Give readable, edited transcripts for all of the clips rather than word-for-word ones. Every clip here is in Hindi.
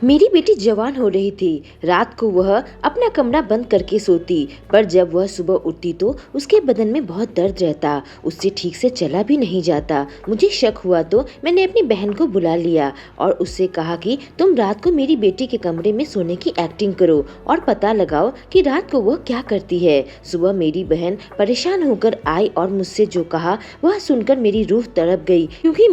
मेरी बेटी जवान हो रही थी। रात को वह अपना कमरा बंद करके सोती, पर जब वह सुबह उठती तो उसके बदन में बहुत दर्द रहता। उससे ठीक से चला भी नहीं जाता। मुझे शक हुआ तो मैंने अपनी बहन को बुला लिया और उससे कहा कि तुम रात को मेरी बेटी के कमरे में सोने की एक्टिंग करो और पता लगाओ कि रात को वह क्या करती है। सुबह मेरी बहन परेशान होकर आई और मुझसे जो कहा वह सुनकर मेरी रूह तड़प गई, क्योंकि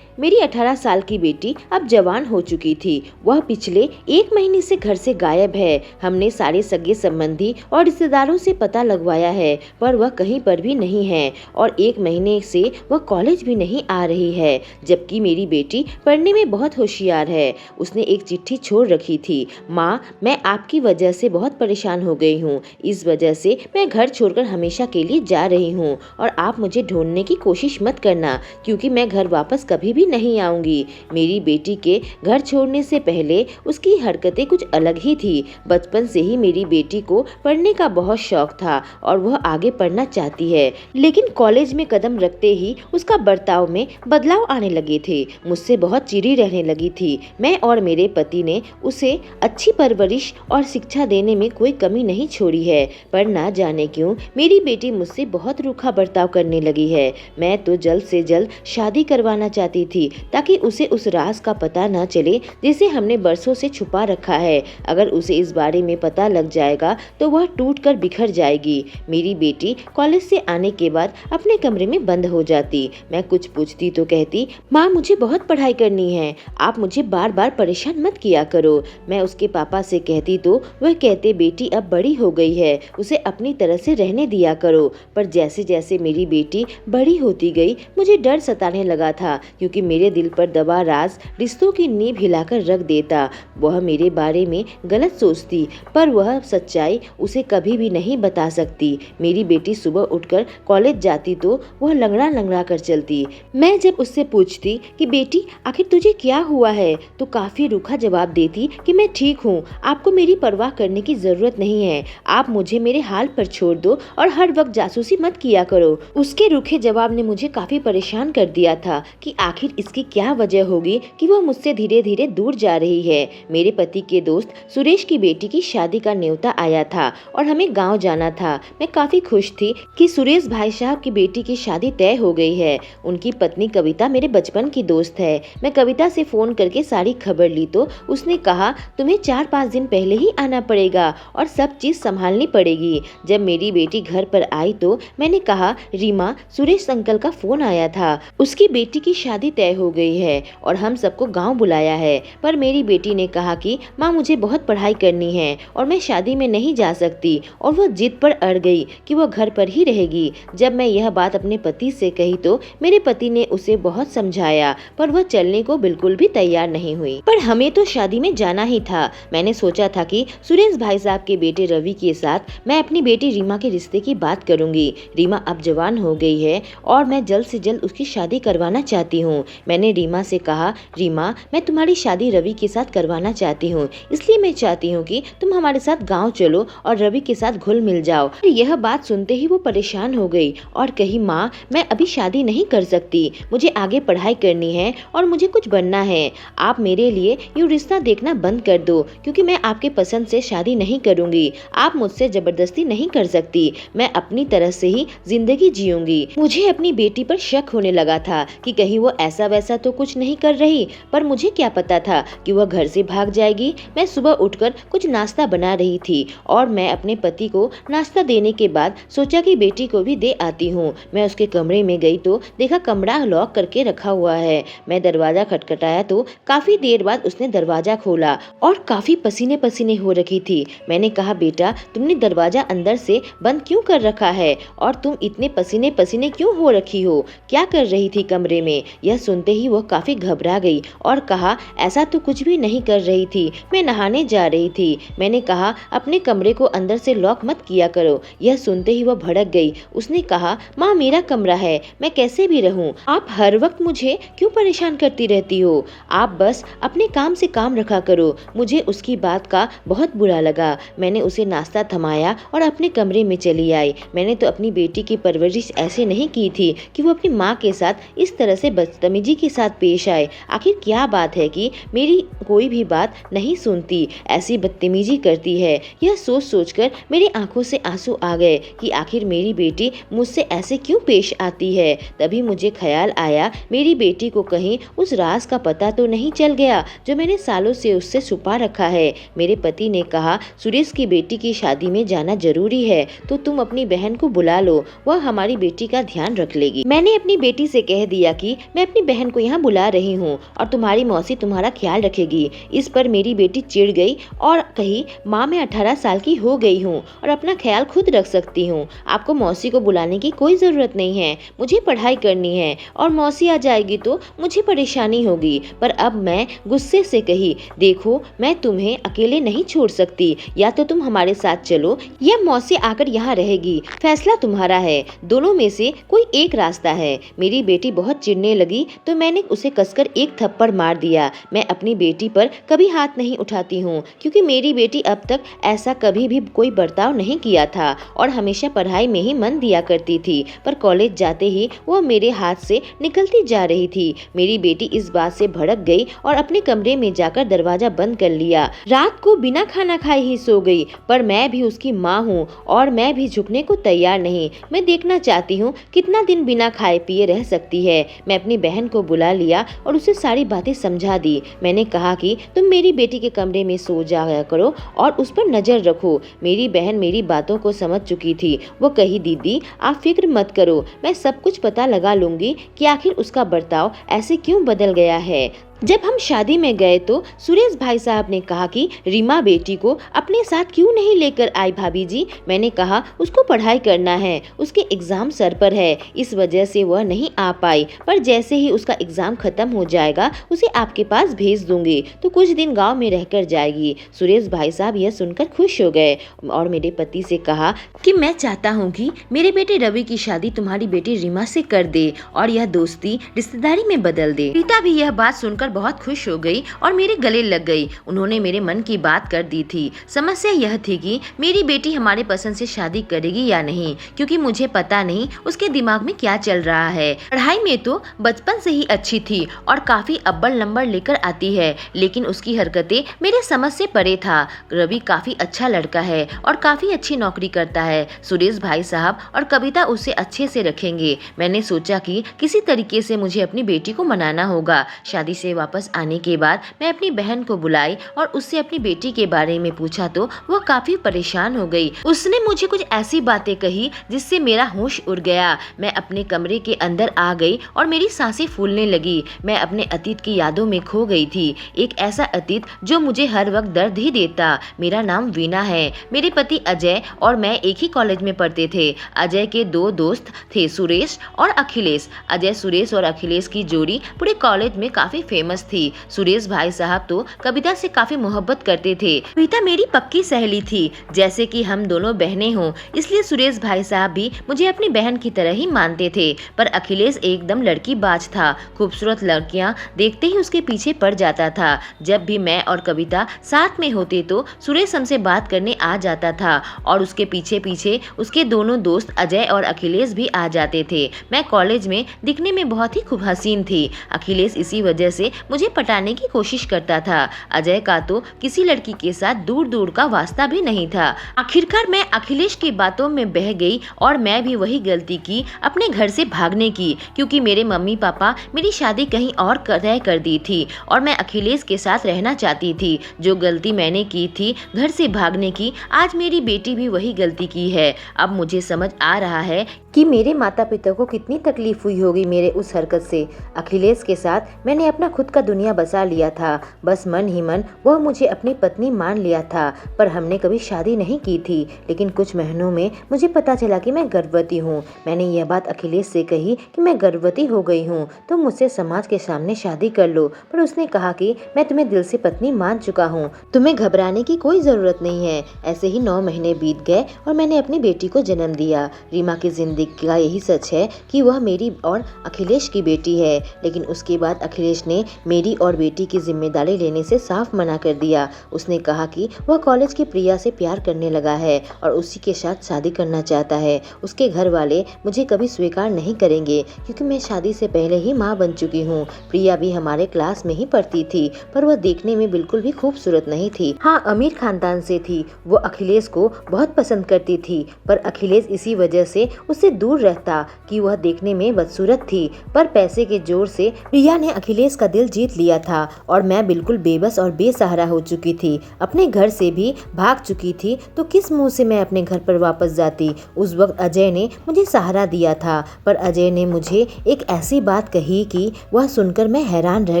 मेरी 18 साल की बेटी अब जवान हो चुकी थी। वह पिछले 1 महीने से घर से गायब है। हमने सारे सगे संबंधी और रिश्तेदारों से पता लगवाया है, पर वह कहीं पर भी नहीं है और 1 महीने से वह कॉलेज भी नहीं आ रही है। जबकि मेरी बेटी पढ़ने में बहुत होशियार है। उसने एक चिट्ठी छोड़ रखी थी, माँ मैं आपकी वजह से बहुत परेशान हो गई हूँ। इस वजह से मैं घर छोड़कर हमेशा के लिए जा रही हूँ और आप मुझे ढूंढने की कोशिश मत करना, क्योंकि मैं घर वापस कभी भी नहीं आऊंगी। मेरी बेटी के घर छोड़ने से पहले उसकी हरकतें कुछ अलग ही थी। बचपन से ही मेरी बेटी को पढ़ने का बहुत शौक था और वह आगे पढ़ना चाहती है, लेकिन कॉलेज में कदम रखते ही उसका बर्ताव में बदलाव आने लगे थे। मुझसे बहुत चिढ़ी रहने लगी थी। मैं और मेरे पति ने उसे अच्छी परवरिश और शिक्षा देने में कोई कमी नहीं छोड़ी है, पर ना जाने क्यों मेरी बेटी मुझसे बहुत रूखा बर्ताव करने लगी है। मैं तो जल्द से जल्द शादी करवाना चाहती थी, ताकि उसे उस राज का पता न चले जिसे हमने बरसों से छुपा रखा है। अगर उसे इस बारे में पता लग जाएगा तो वह टूटकर बिखर जाएगी। मेरी बेटी कॉलेज से आने के बाद अपने कमरे में बंद हो जाती। मैं कुछ पूछती तो कहती, माँ मुझे बहुत पढ़ाई करनी है, आप मुझे बार बार परेशान मत किया करो। मैं उसके पापा से कहती तो वह कहते, बेटी अब बड़ी हो गई है, उसे अपनी तरह से रहने दिया करो। पर जैसे जैसे मेरी बेटी बड़ी होती गई मुझे डर सताने लगा था, क्योंकि मेरे दिल पर दबा राज रिश्तों की नींव हिलाकर रख देता। वह मेरे बारे में गलत सोचती, पर वह सच्चाई उसे कभी भी नहीं बता सकती। मेरी बेटी सुबह उठकर कॉलेज जाती तो वह लंगड़ा लंगड़ा कर चलती। मैं जब उससे पूछती कि बेटी आखिर तुझे क्या हुआ है, तो काफी रूखा जवाब देती कि मैं ठीक हूँ, आपको मेरी परवाह करने की जरूरत नहीं है, आप मुझे मेरे हाल पर छोड़ दो और हर वक्त जासूसी मत किया करो। उसके रूखे जवाब ने मुझे काफी परेशान कर दिया था कि आखिर इसकी क्या वजह होगी कि वह मुझसे धीरे धीरे दूर जा रही है। मेरे पति के दोस्त सुरेश की बेटी की शादी का न्योता आया था और हमें गांव जाना था। मैं काफी खुश थी कि सुरेश भाई साहब की बेटी की शादी तय हो गई है। उनकी पत्नी कविता मेरे बचपन की दोस्त है। मैं कविता से फोन करके सारी खबर ली तो उसने कहा, तुम्हें 4-5 दिन पहले ही आना पड़ेगा और सब चीज संभालनी पड़ेगी। जब मेरी बेटी घर पर आई तो मैंने कहा, रीमा सुरेश अंकल का फोन आया था, उसकी बेटी की शादी तय हो गई है और हम सबको गांव बुलाया है। पर मेरी बेटी ने कहा कि माँ मुझे बहुत पढ़ाई करनी है और मैं शादी में नहीं जा सकती, और वह जिद पर अड़ गई कि वह घर पर ही रहेगी। जब मैं यह बात अपने पति से कही तो मेरे पति ने उसे बहुत समझाया, पर वह चलने को बिल्कुल भी तैयार नहीं हुई। पर हमें तो शादी में जाना ही था। मैंने सोचा था कि सुरेश भाई साहब के बेटे रवि के साथ मैं अपनी बेटी रीमा के रिश्ते की बात करूंगी। रीमा अब जवान हो गई है और मैं जल्द से जल्द उसकी शादी करवाना चाहती हूँ। मैंने रीमा से कहा, रीमा मैं तुम्हारी शादी रवि के साथ करवाना चाहती हूँ, इसलिए मैं चाहती हूँ कि तुम हमारे साथ गांव चलो और रवि के साथ घुल मिल जाओ। यह बात सुनते ही वो परेशान हो गई और कही, माँ मैं अभी शादी नहीं कर सकती, मुझे आगे पढ़ाई करनी है और मुझे कुछ बनना है। आप मेरे लिए यूँ रिश्ता देखना बंद कर दो, क्योंकि मैं आपके पसंद से शादी नहीं करूँगी। आप मुझसे जबरदस्ती नहीं कर सकती, मैं अपनी तरह से ही जिंदगी जीऊंगी। मुझे अपनी बेटी पर शक होने लगा था कि कहीं वो ऐसा वैसा तो कुछ नहीं कर रही, पर मुझे क्या पता था कि वह घर से भाग जाएगी। मैं सुबह उठकर कुछ नाश्ता बना रही थी और मैं अपने पति को नाश्ता देने के बाद सोचा कि बेटी को भी दे आती हूँ। मैं उसके कमरे में गई तो देखा कमरा लॉक करके रखा हुआ है। मैं दरवाजा खटखटाया तो काफी देर बाद उसने दरवाजा खोला और काफी पसीने पसीने हो रखी थी। मैंने कहा, बेटा तुमने दरवाजा अंदर से बंद क्यों कर रखा है और तुम इतने पसीने पसीने क्यों हो रखी हो, क्या कर रही थी कमरे में? यह सुनते ही वह काफी घबरा गई और कहा, ऐसा तो कुछ भी नहीं कर रही थी, मैं नहाने जा रही थी। मैंने कहा, अपने कमरे को अंदर से लॉक मत किया करो। यह सुनते ही वह भड़क गई। उसने कहा, माँ मेरा कमरा है, मैं कैसे भी रहूं, आप हर वक्त मुझे क्यों परेशान करती रहती हो, आप बस अपने काम से काम रखा करो। मुझे उसकी बात का बहुत बुरा लगा। मैंने उसे नाश्ता थमाया और अपने कमरे में चली आई। मैंने तो अपनी बेटी की परवरिश ऐसे नहीं की थी कि वो अपनी माँ के साथ इस तरह से बदतमीजी बदतमीजी के साथ पेश आए। आखिर क्या बात है कि मेरी कोई भी बात नहीं सुनती, ऐसी बदतमीजी करती है। यह सोच सोचकर मेरी आंखों से आंसू आ गए कि आखिर मेरी बेटी मुझसे ऐसे क्यों पेश आती है। तभी मुझे ख्याल आया, मेरी बेटी को कहीं उस राज का पता तो नहीं चल गया जो मैंने सालों से उससे छुपा रखा है। मेरे पति ने कहा, सुरेश की बेटी की शादी में जाना जरूरी है, तो तुम अपनी बहन को बुला लो, वह हमारी बेटी का ध्यान रख लेगी। मैंने अपनी बेटी से कह दिया कि मैं अपनी बहन को यहाँ बुला रही हूँ और तुम्हारी मौसी तुम्हारा ख्याल रखेगी। इस पर मेरी बेटी चिढ़ गई और कही, माँ मैं 18 साल की हो गई हूँ और अपना ख्याल खुद रख सकती हूँ, आपको मौसी को बुलाने की कोई ज़रूरत नहीं है। मुझे पढ़ाई करनी है और मौसी आ जाएगी तो मुझे परेशानी होगी। पर अब मैं गुस्से से कही, देखो मैं तुम्हें अकेले नहीं छोड़ सकती, या तो तुम हमारे साथ चलो या मौसी आकर यहाँ रहेगी, फैसला तुम्हारा है, दोनों में से कोई एक रास्ता है। मेरी बेटी बहुत चिढ़ने लगी तो मैंने उसे कसकर एक थप्पड़ मार दिया। मैं अपनी बेटी पर कभी हाथ नहीं उठाती हूँ क्योंकि मेरी बेटी अब तक ऐसा कभी भी कोई बर्ताव नहीं किया था और हमेशा पढ़ाई में ही मन दिया करती थी, पर कॉलेज जाते ही वह मेरे हाथ से निकलती जा रही थी। मेरी बेटी इस बात से भड़क गई और अपने कमरे में जाकर दरवाजा बंद कर लिया। रात को बिना खाना खाए ही सो गई, पर मैं भी उसकी माँ हूँ और मैं भी झुकने को तैयार नहीं। मैं देखना चाहती हूँ कितना दिन बिना खाए पिए रह सकती है। मैं अपनी बहन को बुला लिया और उसे सारी बातें समझा दी। मैंने कहा कि तुम मेरी बेटी के कमरे में सो जाया करो और उस पर नजर रखो। मेरी बहन मेरी बातों को समझ चुकी थी। वो कही, दीदी आप फिक्र मत करो, मैं सब कुछ पता लगा लूंगी कि आखिर उसका बर्ताव ऐसे क्यों बदल गया है। जब हम शादी में गए तो सुरेश भाई साहब ने कहा कि रीमा बेटी को अपने साथ क्यों नहीं लेकर आई भाभी जी। मैंने कहा, उसको पढ़ाई करना है, उसके एग्जाम सर पर है, इस वजह से वह नहीं आ पाई, पर जैसे ही उसका एग्जाम खत्म हो जाएगा उसे आपके पास भेज दूंगी तो कुछ दिन गांव में रहकर जाएगी। सुरेश भाई साहब यह सुनकर खुश हो गए और मेरे पति से कहा कि मैं चाहता हूँ कि मेरे बेटे रवि की शादी तुम्हारी बेटी रीमा से कर दे और यह दोस्ती रिश्तेदारी में बदल दे। रीता भी यह बात सुनकर बहुत खुश हो गई और मेरे गले लग गई। उन्होंने मेरे मन की बात कर दी थी। समस्या यह थी कि मेरी बेटी हमारे पसंद से शादी करेगी या नहीं, क्योंकि मुझे पता नहीं उसके दिमाग में क्या चल रहा है। पढ़ाई में तो बचपन से ही अच्छी थी और काफी अव्वल नंबर लेकर आती है, लेकिन उसकी हरकतें मेरे समझ से परे था। रवि काफी अच्छा लड़का है और काफी अच्छी नौकरी करता है। सुरेश भाई साहब और कविता उसे अच्छे से रखेंगे। मैंने सोचा कि किसी तरीके से मुझे अपनी बेटी को मनाना होगा। शादी से वापस आने के बाद मैं अपनी बहन को बुलाई और उससे अपनी बेटी के बारे में पूछा तो वह काफी परेशान हो गई। उसने मुझे कुछ ऐसी बातें कही जिससे मेरा होश उड़ गया। मैं अपने कमरे के अंदर आ गई और मेरी सांसें फूलने लगी। मैं अपने अतीत की यादों में खो गई थी, एक ऐसा अतीत जो मुझे हर वक्त दर्द ही देता। मेरा नाम वीना है। मेरे पति अजय और मैं एक ही कॉलेज में पढ़ते थे। अजय के दो दोस्त थे, सुरेश और अखिलेश। अजय, सुरेश और अखिलेश की जोड़ी पूरे कॉलेज में काफी फेमस थी। सुरेश भाई साहब तो कविता से काफी मोहब्बत करते थे। कविता मेरी पक्की सहेली थी, जैसे कि हम दोनों बहनें हों, इसलिए सुरेश भाई साहब भी मुझे अपनी बहन की तरह ही मानते थे। पर अखिलेश एकदम लड़की बाज था। खूबसूरत लड़कियां देखते ही उसके पीछे पड़ जाता था। जब भी मैं और कविता साथ में होते तो सुरेश हमसे बात करने आ जाता था और उसके पीछे पीछे उसके दोनों दोस्त अजय और अखिलेश भी आ जाते थे। मैं कॉलेज में दिखने में बहुत ही खूब हसीन थी। अखिलेश इसी वजह से मुझे पटाने की कोशिश करता था। अजय का तो किसी लड़की के साथ दूर दूर का वास्ता भी नहीं था। आखिरकार मैं अखिलेश की बातों में बह गई और मैं भी वही गलती की, अपने घर से भागने की, क्योंकि मेरे मम्मी पापा मेरी शादी कहीं और तय कर दी थी और मैं अखिलेश के साथ रहना चाहती थी। जो गलती मैंने की थी घर से भागने की, आज मेरी बेटी भी वही गलती की है। अब मुझे समझ आ रहा है कि मेरे माता पिता को कितनी तकलीफ हुई होगी मेरे उस हरकत से। अखिलेश के साथ मैंने अपना खुद का दुनिया बसा लिया था। बस मन ही मन वह मुझे अपनी पत्नी मान लिया था, पर हमने कभी शादी नहीं की थी। लेकिन कुछ महीनों में मुझे पता चला कि मैं गर्भवती हूँ। मैंने यह बात अखिलेश से कही कि मैं गर्भवती हो गई हूँ, तुम मुझसे समाज के सामने शादी कर लो। पर उसने कहा कि मैं तुम्हें दिल से पत्नी मान चुका हूँ, तुम्हें घबराने की कोई जरूरत नहीं है। ऐसे ही 9 महीने बीत गए और मैंने अपनी बेटी को जन्म दिया। रीमा की जिंदगी शादी का यही सच है कि वह मेरी और अखिलेश की बेटी है। लेकिन उसके बाद अखिलेश ने मेरी और बेटी की जिम्मेदारी लेने से साफ मना कर दिया। उसने कहा कि वह कॉलेज की प्रिया से प्यार करने लगा है और उसी के साथ शादी करना चाहता है। उसके घर वाले मुझे कभी स्वीकार नहीं करेंगे क्योंकि मैं शादी से पहले ही माँ बन चुकी हूँ। प्रिया भी हमारे क्लास में ही पढ़ती थी, पर वह देखने में बिल्कुल भी खूबसूरत नहीं थी। हाँ, अमीर खानदान से थी। वो अखिलेश को बहुत पसंद करती थी, पर अखिलेश इसी वजह से उससे दूर रहता कि वह देखने में बदसूरत थी। पर पैसे के जोर से प्रिया ने अखिलेश का दिल जीत लिया था और मैं बिल्कुल बेबस और बेसहारा हो चुकी थी। अपने घर से भी भाग चुकी थी, तो किस मुंह से मैं अपने घर पर वापस जाती। उस वक्त अजय ने मुझे सहारा दिया था, पर अजय ने मुझे एक ऐसी बात कही कि वह सुनकर मैं हैरान रह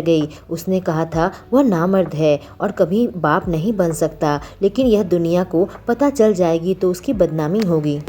गई। उसने कहा था वह नामर्द है और कभी बाप नहीं बन सकता, लेकिन यह दुनिया को पता चल जाएगी तो उसकी बदनामी होगी।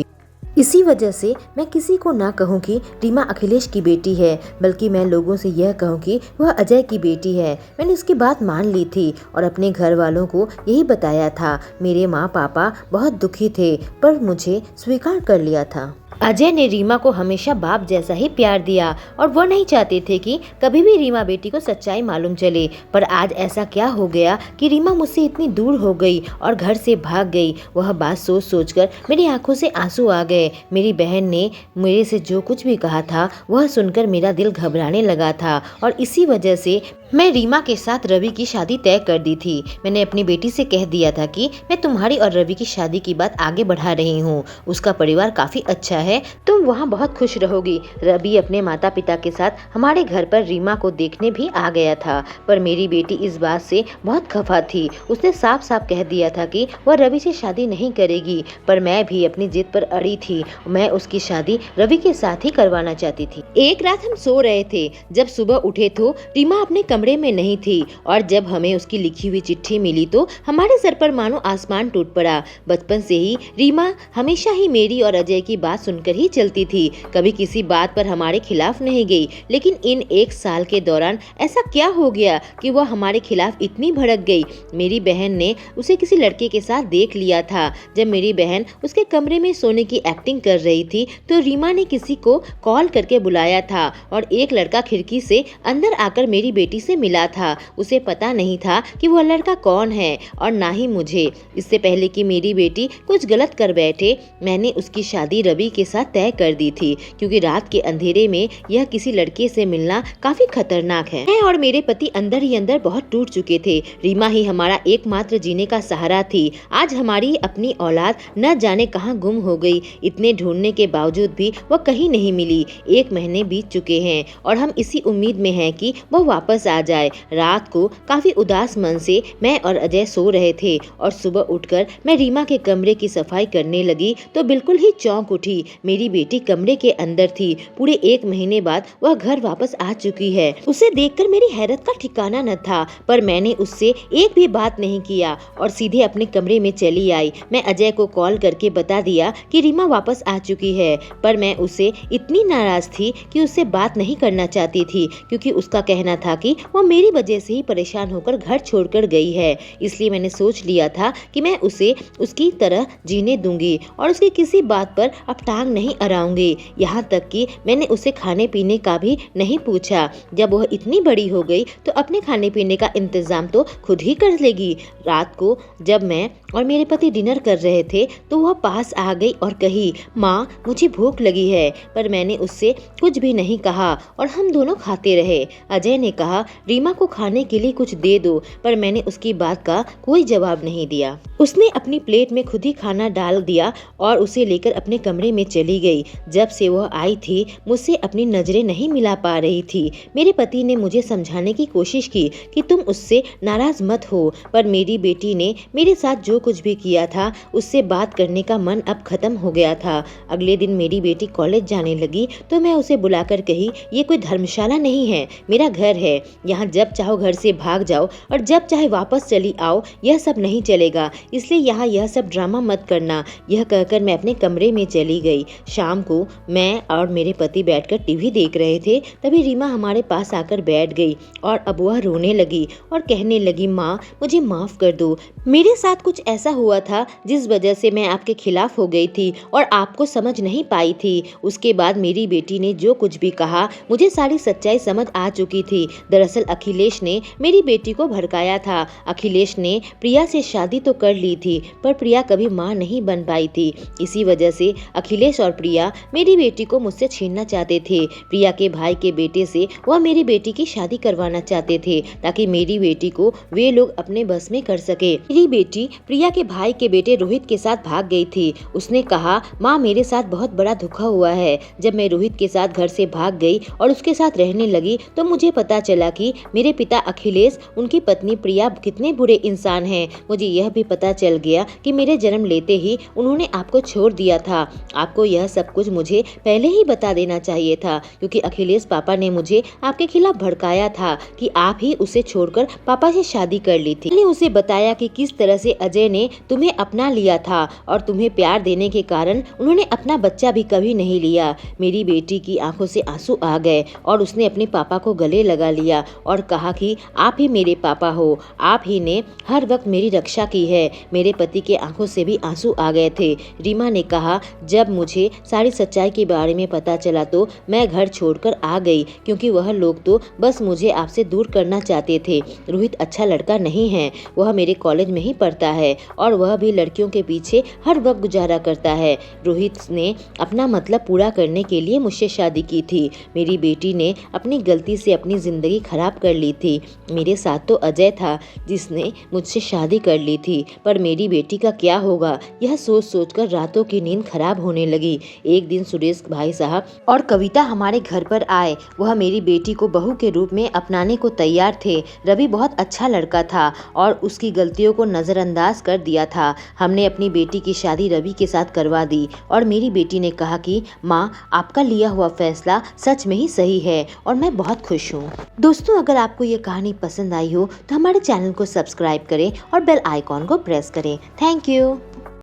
इसी वजह से मैं किसी को ना कहूँ कि रीमा अखिलेश की बेटी है, बल्कि मैं लोगों से यह कहूँ कि वह अजय की बेटी है। मैंने उसकी बात मान ली थी और अपने घर वालों को यही बताया था। मेरे माँ पापा बहुत दुखी थे, पर मुझे स्वीकार कर लिया था। अजय ने रीमा को हमेशा बाप जैसा ही प्यार दिया और वो नहीं चाहते थे कि कभी भी रीमा बेटी को सच्चाई मालूम चले। पर आज ऐसा क्या हो गया कि रीमा मुझसे इतनी दूर हो गई और घर से भाग गई। वह बात सोच सोचकर मेरी आंखों से आंसू आ गए। मेरी बहन ने मेरे से जो कुछ भी कहा था वह सुनकर मेरा दिल घबराने लगा था और इसी वजह से मैं रीमा के साथ रवि की शादी तय कर दी थी। मैंने अपनी बेटी से कह दिया था कि मैं तुम्हारी और रवि की शादी की बात आगे बढ़ा रही हूँ। उसका परिवार काफी अच्छा है, तुम वहाँ बहुत खुश रहोगी। रवि अपने माता पिता के साथ हमारे घर पर रीमा को देखने भी आ गया था, पर मेरी बेटी इस बात से बहुत खफा थी। उसने साफ साफ कह दिया था कि वह रवि से शादी नहीं करेगी, पर मैं भी अपनी जिद पर अड़ी थी। मैं उसकी शादी रवि के साथ ही करवाना चाहती थी। एक रात हम सो रहे थे, जब सुबह उठे तो रीमा अपने कमरे में नहीं थी और जब हमें उसकी लिखी हुई चिट्ठी मिली तो हमारे सर पर मानो आसमान टूट पड़ा। बचपन से ही रीमा हमेशा ही मेरी और अजय की बात सुनकर ही चलती थी, कभी किसी बात पर हमारे खिलाफ नहीं गई। लेकिन इन एक साल के दौरान ऐसा क्या हो गया कि वह हमारे खिलाफ इतनी भड़क गई। मेरी बहन ने उसे किसी लड़के के साथ देख लिया था। जब मेरी बहन उसके कमरे में सोने की एक्टिंग कर रही थी तो रीमा ने किसी को कॉल करके बुलाया था और एक लड़का खिड़की से अंदर आकर मेरी बेटी से मिला था। उसे पता नहीं था कि वह लड़का कौन है और ना ही मुझे। इससे पहले कि मेरी बेटी कुछ गलत कर बैठे, मैंने उसकी शादी रवि के साथ तय कर दी थी, क्योंकि रात के अंधेरे में यह किसी लड़के से मिलना काफी खतरनाक है। मैं और मेरे पति अंदर ही अंदर बहुत टूट चुके थे। रीमा ही हमारा एकमात्र जीने का सहारा थी। आज हमारी अपनी औलाद न जाने कहां गुम हो गई। इतने ढूंढने के बावजूद भी वह कहीं नहीं मिली। 1 महीने बीत चुके हैं और हम इसी उम्मीद में हैं कि वह वापस आ जाए। रात को काफी उदास मन से मैं और अजय सो रहे थे और सुबह उठकर मैं रीमा के कमरे की सफाई करने लगी तो बिल्कुल ही चौंक उठी। मेरी बेटी कमरे के अंदर थी। पूरे 1 महीने बाद वह घर वापस आ चुकी है। उसे देखकर मेरी हैरत का ठिकाना न था, पर मैंने उससे एक भी बात नहीं किया और सीधे अपने कमरे में चली आई। मैं अजय को कॉल करके बता दिया कि रीमा वापस आ चुकी है, पर मैं उसे इतनी नाराज थी कि उससे बात नहीं करना चाहती थी, क्योंकि उसका कहना था कि वह मेरी वजह से ही परेशान होकर घर छोड़कर गई है। इसलिए मैंने सोच लिया था कि मैं उसे उसकी तरह जीने दूंगी और उसकी किसी बात पर अब टांग नहीं अड़ाऊंगी। यहाँ तक कि मैंने उसे खाने पीने का भी नहीं पूछा। जब वह इतनी बड़ी हो गई तो अपने खाने पीने का इंतजाम तो खुद ही कर लेगी। रात को जब मैं और मेरे पति डिनर कर रहे थे तो वह पास आ गई और कही, माँ मुझे भूख लगी है। पर मैंने उससे कुछ भी नहीं कहा और हम दोनों खाते रहे। अजय ने कहा, रीमा को खाने के लिए कुछ दे दो, पर मैंने उसकी बात का कोई जवाब नहीं दिया। उसने अपनी प्लेट में खुद ही खाना डाल दिया और उसे लेकर अपने कमरे में चली गई। जब से वह आई थी मुझसे अपनी नजरें नहीं मिला पा रही थी। मेरे पति ने मुझे समझाने की कोशिश की कि तुम उससे नाराज मत हो, पर मेरी बेटी ने मेरे साथ जो कुछ भी किया था उससे बात करने का मन अब खत्म हो गया था। अगले दिन मेरी बेटी कॉलेज जाने लगी तो मैं उसे बुलाकर कही, ये कोई धर्मशाला नहीं है, मेरा घर है। यहाँ जब चाहो घर से भाग जाओ और जब चाहे वापस चली आओ, यह सब नहीं चलेगा। इसलिए यहाँ यह सब ड्रामा मत करना। यह कहकर मैं अपने कमरे में चली गई। शाम को मैं और मेरे पति बैठकर टीवी देख रहे थे, तभी रीमा हमारे पास आकर बैठ गई और अब वह रोने लगी और कहने लगी, माँ मुझे माफ़ कर दो, मेरे साथ कुछ ऐसा हुआ था जिस वजह से मैं आपके खिलाफ हो गई थी और आपको समझ नहीं पाई थी। उसके बाद मेरी बेटी ने जो कुछ भी कहा मुझे सारी सच्चाई समझ आ चुकी थी। दरअसल अखिलेश ने मेरी बेटी को भड़काया था। अखिलेश ने प्रिया से शादी तो कर ली थी, पर प्रिया कभी माँ नहीं बन पाई थी। इसी वजह से अखिलेश और प्रिया मेरी बेटी को मुझसे छीनना चाहते थे। प्रिया के भाई के बेटे से वह मेरी बेटी की शादी करवाना चाहते थे ताकि मेरी बेटी को वे लोग अपने बस में कर सके। मेरी बेटी प्रिया के भाई के बेटे रोहित के साथ भाग गई थी। उसने कहा, माँ मेरे साथ बहुत बड़ा धोखा हुआ है। जब मैं रोहित के साथ घर से भाग गई और उसके साथ रहने लगी तो मुझे पता चला कि मेरे पिता अखिलेश, उनकी पत्नी प्रिया कितने बुरे इंसान हैं। मुझे यह भी पता चल गया कि मेरे जन्म लेते ही उन्होंने आपको छोड़ दिया था। आपको यह सब कुछ मुझे पहले ही बता देना चाहिए था, क्योंकि अखिलेश पापा ने मुझे आपके खिलाफ भड़काया था कि आप ही उसे छोड़कर पापा से शादी कर ली थी। मैंने उसे बताया कि किस तरह से अजय ने तुम्हें अपना लिया था और तुम्हें प्यार देने के कारण उन्होंने अपना बच्चा भी कभी नहीं लिया। मेरी बेटी की आंखों से आंसू आ गए और उसने अपने पापा को गले लगा लिया और कहा कि आप ही मेरे पापा हो, आप ही ने हर वक्त मेरी रक्षा की है। मेरे पति के आंखों से भी आंसू आ गए थे। रीमा ने कहा, जब मुझे सारी सच्चाई के बारे में पता चला तो मैं घर छोड़कर आ गई, क्योंकि वह लोग तो बस मुझे आपसे दूर करना चाहते थे। रोहित अच्छा लड़का नहीं है, वह मेरे कॉलेज में ही पढ़ता है और वह भी लड़कियों के पीछे हर वक्त गुजारा करता है। रोहित ने अपना मतलब पूरा करने के लिए मुझसे शादी की थी। मेरी बेटी ने अपनी गलती से अपनी ज़िंदगी खराब कर ली थी। मेरे साथ तो अजय था जिसने मुझसे शादी कर ली थी, पर मेरी बेटी का क्या होगा, यह सोच सोचकर रातों की नींद खराब होने लगी। एक दिन सुरेश भाई साहब और कविता हमारे घर पर आए। वह मेरी बेटी को बहू के रूप में अपनाने को तैयार थे। रवि बहुत अच्छा लड़का था और उसकी गलतियों को नज़रअंदाज कर दिया था। हमने अपनी बेटी की शादी रवि के साथ करवा दी और मेरी बेटी ने कहा कि माँ आपका लिया हुआ फैसला सच में ही सही है और मैं बहुत खुश हूँ। दोस्तों, अगर आपको ये कहानी पसंद आई हो तो हमारे चैनल को सब्सक्राइब करें और बेल आइकॉन को प्रेस करें। Thank you.